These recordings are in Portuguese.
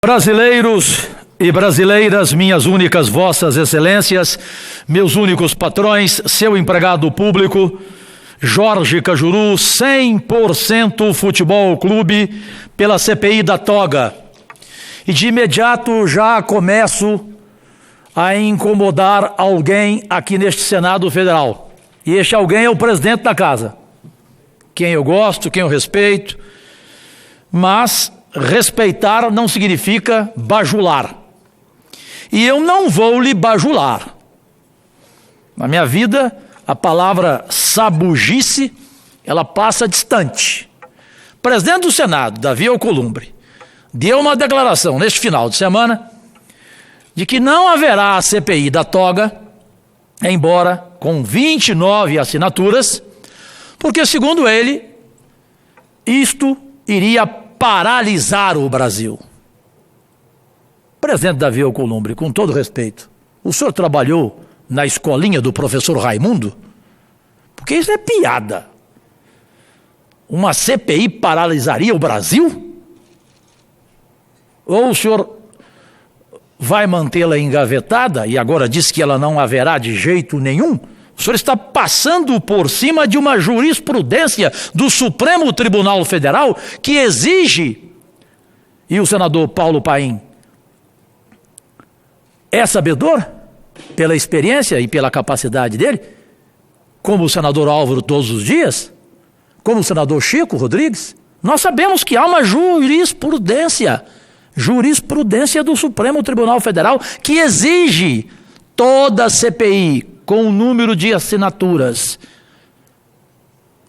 Brasileiros e brasileiras, minhas únicas vossas excelências, meus únicos patrões, seu empregado público, Jorge Cajuru, 100% Futebol Clube, pela CPI da toga. E de imediato já começo a incomodar alguém aqui neste Senado Federal. E este alguém é o presidente da casa, quem eu gosto, quem eu respeito, mas respeitar não significa bajular. E eu não vou lhe bajular. Na minha vida, a palavra sabugice, ela passa distante. O presidente do Senado, Davi Alcolumbre, deu uma declaração neste final de semana de que não haverá a CPI da toga, embora com 29 assinaturas, porque, segundo ele, isto iria paralisar o Brasil. Presidente Davi Alcolumbre, com todo respeito, o senhor trabalhou na escolinha do professor Raimundo? Porque isso é piada. Uma CPI paralisaria o Brasil? Ou o senhor vai mantê-la engavetada e agora diz que ela não haverá de jeito nenhum? O senhor está passando por cima de uma jurisprudência do Supremo Tribunal Federal que exige, e o senador Paulo Paim é sabedor, pela experiência e pela capacidade dele, como o senador Álvaro todos os dias, como o senador Chico Rodrigues, nós sabemos que há uma jurisprudência do Supremo Tribunal Federal que exige toda a CPI com o número de assinaturas,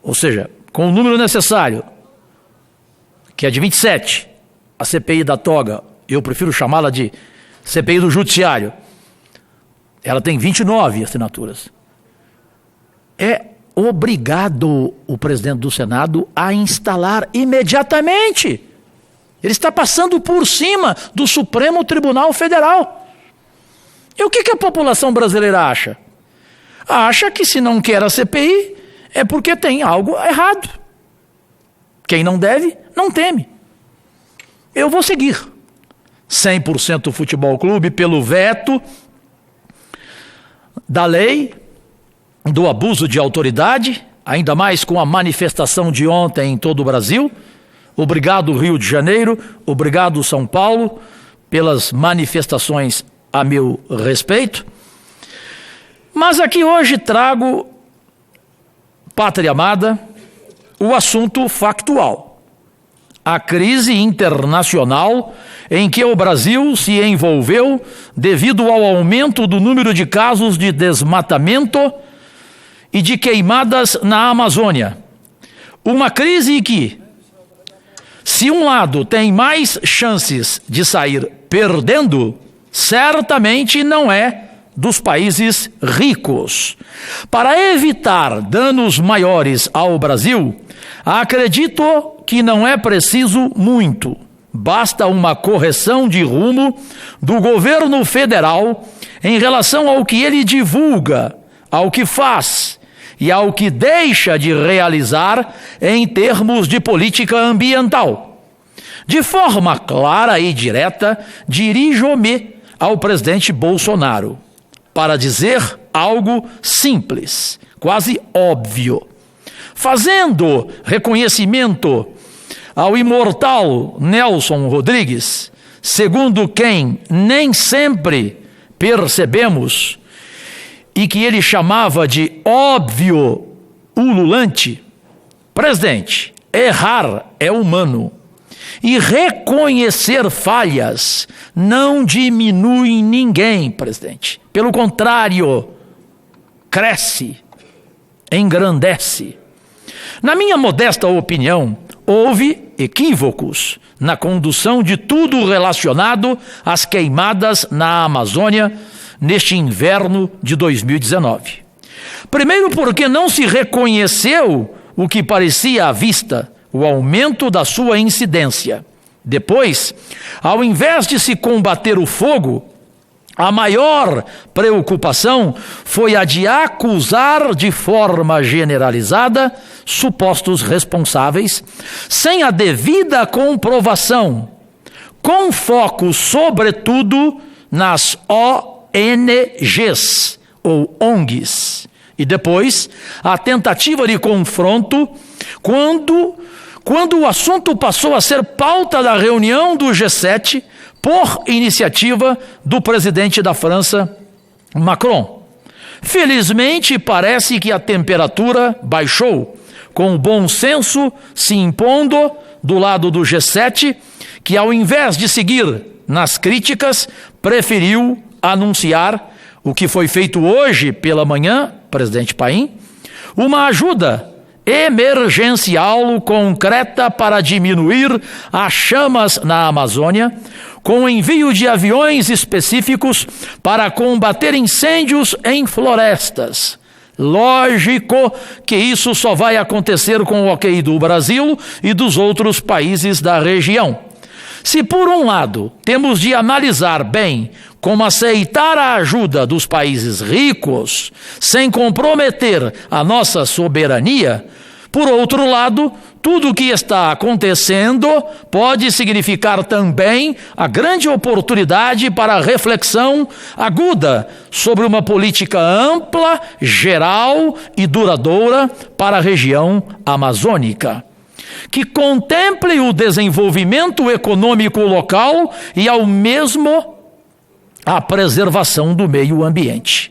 ou seja, com o número necessário, que é de 27, a CPI da toga, eu prefiro chamá-la de CPI do Judiciário, ela tem 29 assinaturas. É obrigado o presidente do Senado a instalar imediatamente. Ele está passando por cima do Supremo Tribunal Federal. E o que a população brasileira acha? Acha que se não quer a CPI é porque tem algo errado. Quem não deve, não teme. Eu vou seguir 100% Futebol Clube pelo veto da lei do abuso de autoridade, ainda mais com a manifestação de ontem em todo o Brasil. Obrigado, Rio de Janeiro, obrigado, São Paulo, pelas manifestações a meu respeito. Mas aqui hoje trago, pátria amada, o assunto factual. A crise internacional em que o Brasil se envolveu devido ao aumento do número de casos de desmatamento e de queimadas na Amazônia. Uma crise que, se um lado tem mais chances de sair perdendo, certamente não é dos países ricos. Para evitar danos maiores ao Brasil, acredito que não é preciso muito. Basta uma correção de rumo do governo federal em relação ao que ele divulga, ao que faz e ao que deixa de realizar em termos de política ambiental. De forma clara e direta, dirijo-me ao presidente Bolsonaro para dizer algo simples, quase óbvio. Fazendo reconhecimento ao imortal Nelson Rodrigues, segundo quem nem sempre percebemos e que ele chamava de óbvio ululante, presidente, errar é humano. E reconhecer falhas não diminui ninguém, presidente. Pelo contrário, cresce, engrandece. Na minha modesta opinião, houve equívocos na condução de tudo relacionado às queimadas na Amazônia neste inverno de 2019. Primeiro, porque não se reconheceu o que parecia à vista, o aumento da sua incidência. Depois, ao invés de se combater o fogo, a maior preocupação foi a de acusar de forma generalizada supostos responsáveis, sem a devida comprovação, com foco, sobretudo, nas ONGs, ou ONGs. E depois, a tentativa de confronto, quando o assunto passou a ser pauta da reunião do G7, por iniciativa do presidente da França, Macron. Felizmente, parece que a temperatura baixou, com o bom senso se impondo do lado do G7, que ao invés de seguir nas críticas, preferiu anunciar o que foi feito hoje pela manhã, presidente Paim, uma ajuda emergencial concreta para diminuir as chamas na Amazônia, com o envio de aviões específicos para combater incêndios em florestas. Lógico que isso só vai acontecer com o ok do Brasil e dos outros países da região. Se por um lado temos de analisar bem como aceitar a ajuda dos países ricos sem comprometer a nossa soberania, por outro lado, tudo o que está acontecendo pode significar também a grande oportunidade para reflexão aguda sobre uma política ampla, geral e duradoura para a região amazônica, que contemple o desenvolvimento econômico local e, ao mesmo, a preservação do meio ambiente.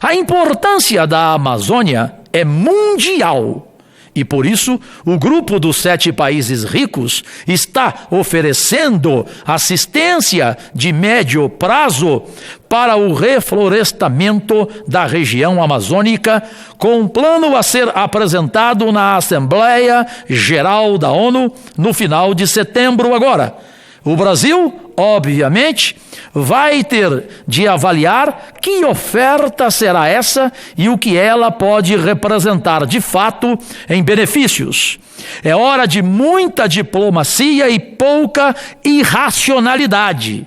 A importância da Amazônia é mundial. E por isso, o grupo dos 7 países ricos está oferecendo assistência de médio prazo para o reflorestamento da região amazônica, com um plano a ser apresentado na Assembleia Geral da ONU no final de setembro agora. O Brasil, obviamente, vai ter de avaliar que oferta será essa e o que ela pode representar de fato em benefícios. É hora de muita diplomacia e pouca irracionalidade.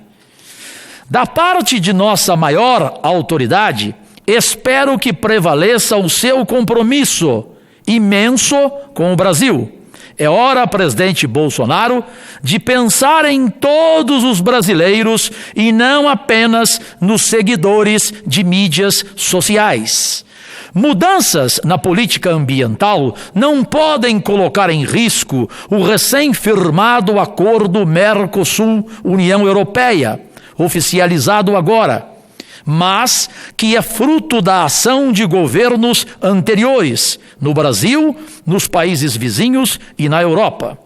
Da parte de nossa maior autoridade, espero que prevaleça o seu compromisso imenso com o Brasil. É hora, presidente Bolsonaro, de pensar em todos os brasileiros e não apenas nos seguidores de mídias sociais. Mudanças na política ambiental não podem colocar em risco o recém-firmado acordo Mercosul-União Europeia, oficializado agora, mas que é fruto da ação de governos anteriores, no Brasil, nos países vizinhos e na Europa.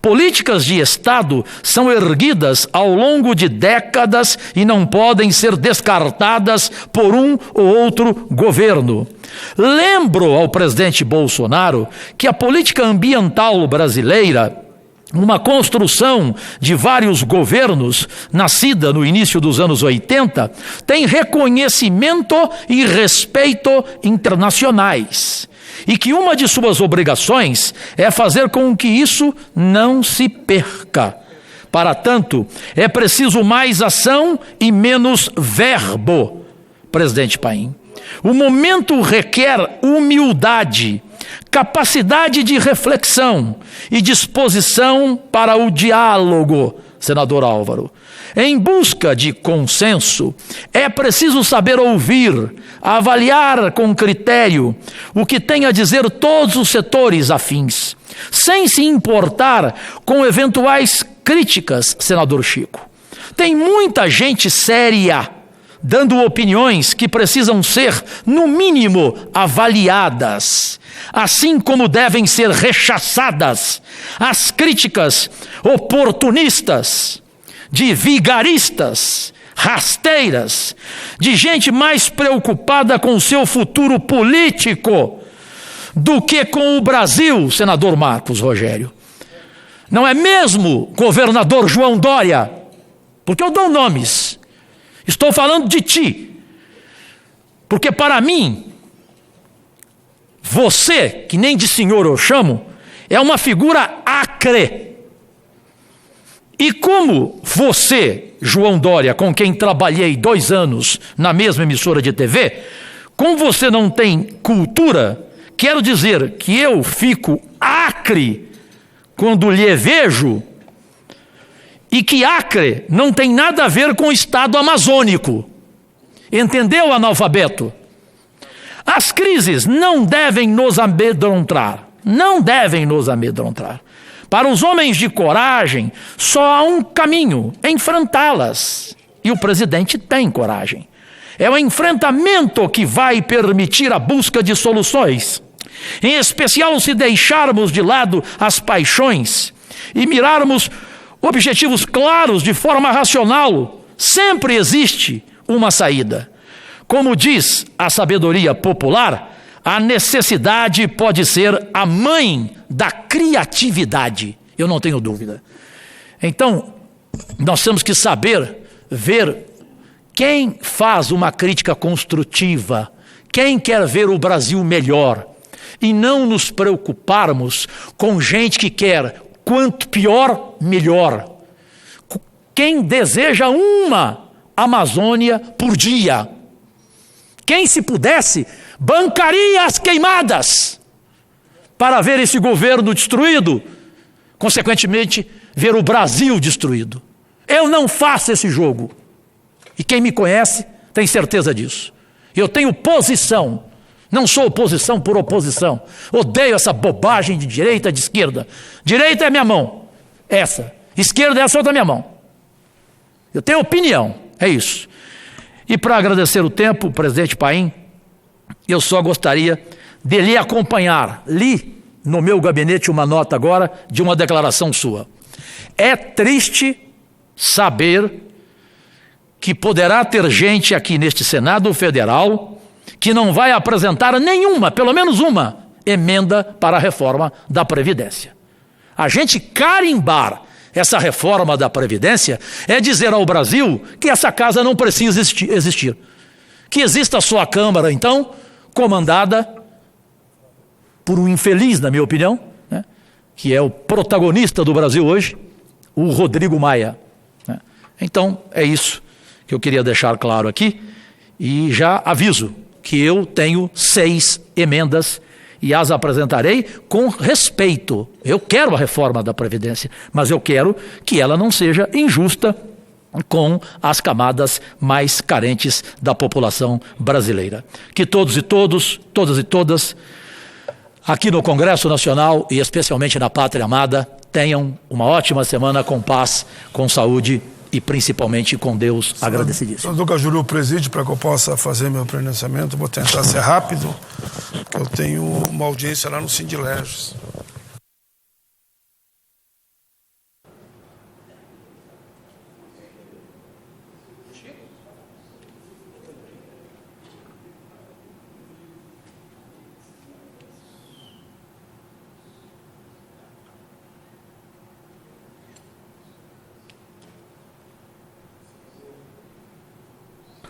Políticas de Estado são erguidas ao longo de décadas e não podem ser descartadas por um ou outro governo. Lembro ao presidente Bolsonaro que a política ambiental brasileira, uma construção de vários governos, nascida no início dos anos 80, tem reconhecimento e respeito internacionais. E que uma de suas obrigações é fazer com que isso não se perca. Para tanto, é preciso mais ação e menos verbo, presidente Paim. O momento requer humildade, capacidade de reflexão e disposição para o diálogo, senador Álvaro. Em busca de consenso, é preciso saber ouvir, avaliar com critério o que tem a dizer todos os setores afins, sem se importar com eventuais críticas, senador Chico. Tem muita gente séria dando opiniões que precisam ser, no mínimo, avaliadas, assim como devem ser rechaçadas as críticas oportunistas, de vigaristas, rasteiras, de gente mais preocupada com o seu futuro político do que com o Brasil, senador Marcos Rogério. Não é mesmo, governador João Dória? Porque eu dou nomes. Estou falando de ti, porque para mim, você, que nem de senhor eu chamo, é uma figura acre. E como você, João Dória, com quem trabalhei 2 anos na mesma emissora de TV, como você não tem cultura, quero dizer que eu fico acre quando lhe vejo, e que Acre não tem nada a ver com o estado amazônico. Entendeu, analfabeto? As crises não devem nos amedrontar. Não devem nos amedrontar. Para os homens de coragem, só há um caminho: enfrentá-las. E o presidente tem coragem. É o enfrentamento que vai permitir a busca de soluções. Em especial se deixarmos de lado as paixões e mirarmos objetivos claros de forma racional. Sempre existe uma saída. Como diz a sabedoria popular, a necessidade pode ser a mãe da criatividade. Eu não tenho dúvida. Então, nós temos que saber ver quem faz uma crítica construtiva, quem quer ver o Brasil melhor, e não nos preocuparmos com gente que quer quanto pior, melhor. Quem deseja uma Amazônia por dia. Quem, se pudesse, bancaria as queimadas para ver esse governo destruído, consequentemente, ver o Brasil destruído. Eu não faço esse jogo. E quem me conhece tem certeza disso. Eu tenho posição. Não sou oposição por oposição. Odeio essa bobagem de direita e de esquerda. Direita é minha mão, essa. Esquerda é essa outra minha mão. Eu tenho opinião, é isso. E para agradecer o tempo, presidente Paim, eu só gostaria de lhe acompanhar. Li no meu gabinete uma nota agora de uma declaração sua. É triste saber que poderá ter gente aqui neste Senado Federal que não vai apresentar nenhuma, pelo menos uma, emenda para a reforma da Previdência. A gente carimbar essa reforma da Previdência é dizer ao Brasil que essa casa não precisa existir. Que exista só a Câmara, então, comandada por um infeliz, na minha opinião, né, que é o protagonista do Brasil hoje, o Rodrigo Maia. Né. Então, é isso que eu queria deixar claro aqui, e já aviso que eu tenho 6 emendas e as apresentarei com respeito. Eu quero a reforma da Previdência, mas eu quero que ela não seja injusta com as camadas mais carentes da população brasileira. Que todos e todas e todas, aqui no Congresso Nacional e especialmente na Pátria Amada, tenham uma ótima semana com paz, com saúde e principalmente com Deus agradecidíssimo. Senador Cajuru, preside para que eu possa fazer meu pronunciamento. Vou tentar ser rápido, porque eu tenho uma audiência lá no Sindileges.